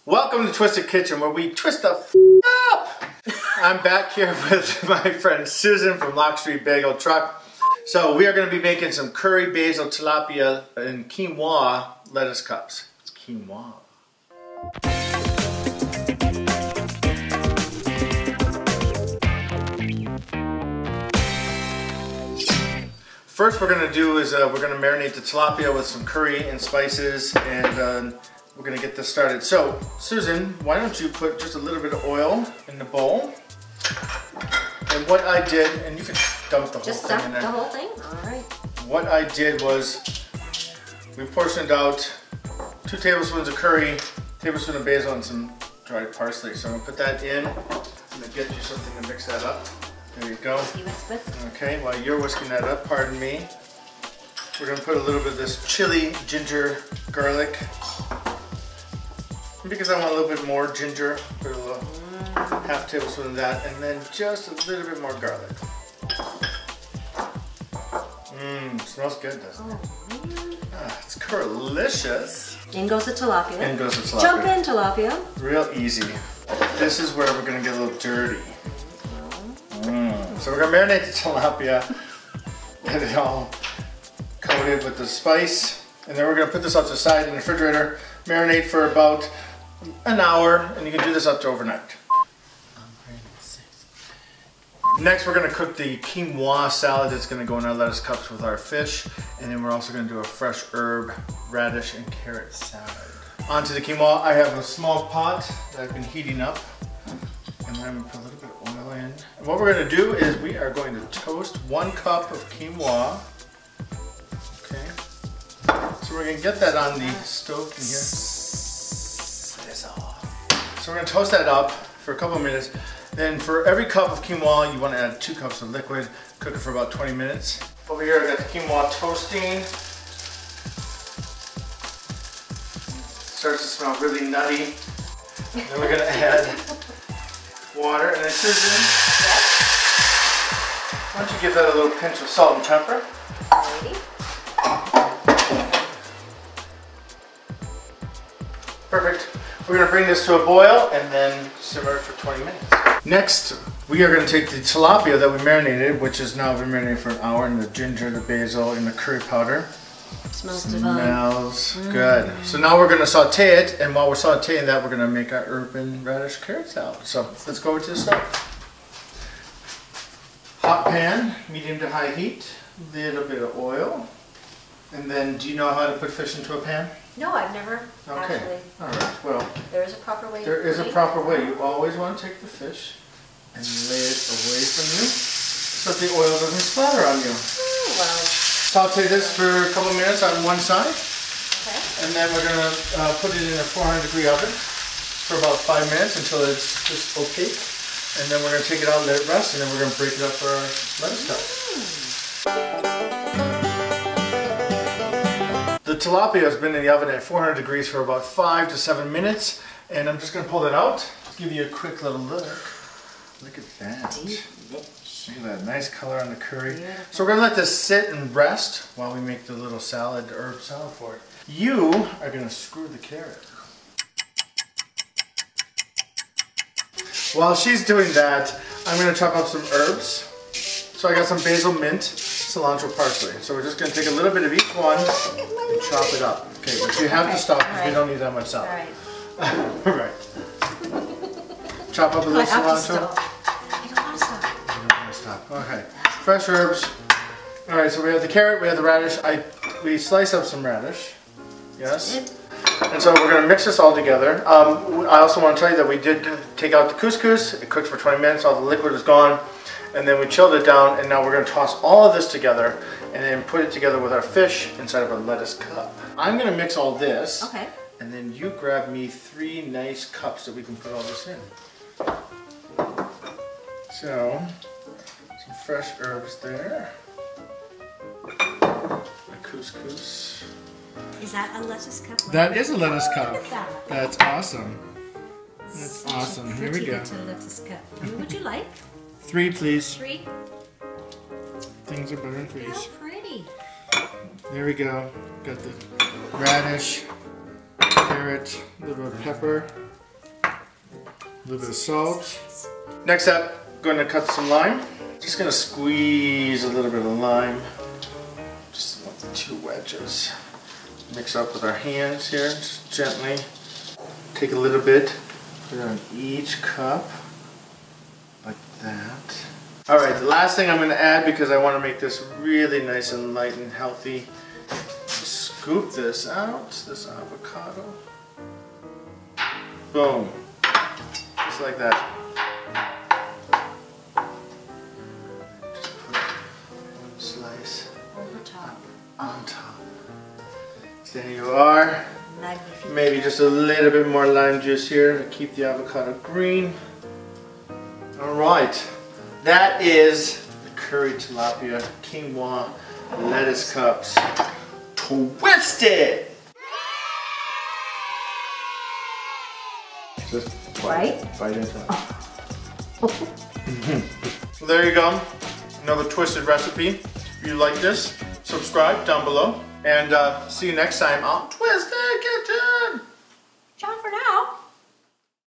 Welcome to Twisted Kitchen, where we twist the up. I'm back here with my friend Susan from Lock Street Bagel Truck. So we are going to be making some curry basil tilapia and quinoa lettuce cups. It's quinoa. First we're going to do is we're going to marinate the tilapia with some curry and spices, and we're going to get this started. So Susan, why don't you put just a little bit of oil in the bowl? And what I did, and you can dump the whole thing in there. Just dump the whole thing? Alright. What I did was we portioned out 2 tablespoons of curry, tablespoon of basil, and some dried parsley. So I'm going to put that in. I'm going to get you something to mix that up. There you go. Okay, while you're whisking that up, pardon me, we're going to put a little bit of this chili, ginger, garlic. Because I want a little bit more ginger, put a little half tablespoon of that, and then just a little bit more garlic. Smells good, doesn't it? It's delicious. In goes the tilapia. In goes the tilapia. Jump in, tilapia. Real easy. This is where we're going to get a little dirty. So we're going to marinate the tilapia, get it all coated with the spice, and then we're going to put this out to the side in the refrigerator, marinate for about an hour, and you can do this up to overnight. Next we're going to cook the quinoa salad that's going to go in our lettuce cups with our fish, and then we're also going to do a fresh herb, radish, and carrot salad. Onto the quinoa, I have a small pot that I've been heating up, and then I'm going to put a little bit of oil in. And what we're going to do is we are going to toast 1 cup of quinoa. Okay. So we're going to get that on the stove in here. So we're going to toast that up for a couple of minutes. Then for every cup of quinoa, you want to add 2 cups of liquid. Cook it for about 20 minutes. Over here, I got the quinoa toasting. Starts to smell really nutty. Then we're going to add water. And then Susan, why don't you give that a little pinch of salt and pepper? Alrighty. Perfect. We're going to bring this to a boil and then simmer it for 20 minutes. Next, we are going to take the tilapia that we marinated, which has now been marinated for an hour, and the ginger, the basil, and the curry powder. Smells divine. Smells good. So now we're going to saute it, and while we're sauteing that, we're going to make our herb and radish carrot salad. So let's go to the stove. Hot pan, medium to high heat, little bit of oil. And then, do you know how to put fish into a pan? No, I've never actually. All right. Well, there is a proper way. There is a proper way. You always want to take the fish and lay it away from you so that the oil doesn't splatter on you. Oh, well. Saute this for a couple of minutes on one side. Okay. And then we're going to put it in a 400-degree oven for about 5 minutes until it's just opaque. And then we're going to take it out and let it rest, and then we're going to break it up for our lettuce cups. The tilapia has been in the oven at 400 degrees for about 5 to 7 minutes, and I'm just going to pull it out. Let's give you a quick little look. Look at that. Look at that nice color on the curry. Beautiful. So we're going to let this sit and rest while we make the little salad, herb salad for it. You are going to screw the carrot. While she's doing that, I'm going to chop up some herbs. So I got some basil, mint, cilantro, parsley. So we're just going to take a little bit of each one and chop it up. Okay, but you have to stop because we don't need that much salad. All right. Chop up a little cilantro. I don't want to stop. You don't want to stop. Okay. Fresh herbs. All right, so we have the carrot, we have the radish. We slice up some radish. Yes. And so we're going to mix this all together. I also want to tell you that we did take out the couscous. It cooked for 20 minutes. All the liquid is gone. And then we chilled it down, and now we're going to toss all of this together and then put it together with our fish inside of a lettuce cup. I'm going to mix all this. Okay. And then you grab me 3 nice cups that we can put all this in. So, some fresh herbs there. A couscous. Is that a lettuce cup? That is a lettuce cup. Look at that. That's awesome. That's awesome. Here we go. Lettuce cup. How many would you like? 3, please. 3. Things are better in 3s. How pretty. There we go. Got the radish. carrot, a little bit of pepper, a little bit of salt. Next up, going to cut some lime. Just going to squeeze a little bit of lime. Just like the 2 wedges. Mix up with our hands here, just gently. Take a little bit, put it on each cup, like that. All right, the last thing I'm going to add, because I want to make this really nice and light and healthy, scoop this out, this avocado. Boom, just like that. Just put 1 slice Over top. on top. There you are. Magnificent. Maybe just a little bit more lime juice here to keep the avocado green. All right, that is the curry tilapia quinoa lettuce cups twisted. Just bite into it. So there you go, another twisted recipe. If you like this, subscribe down below, and see you next time on Twisted Kitchen.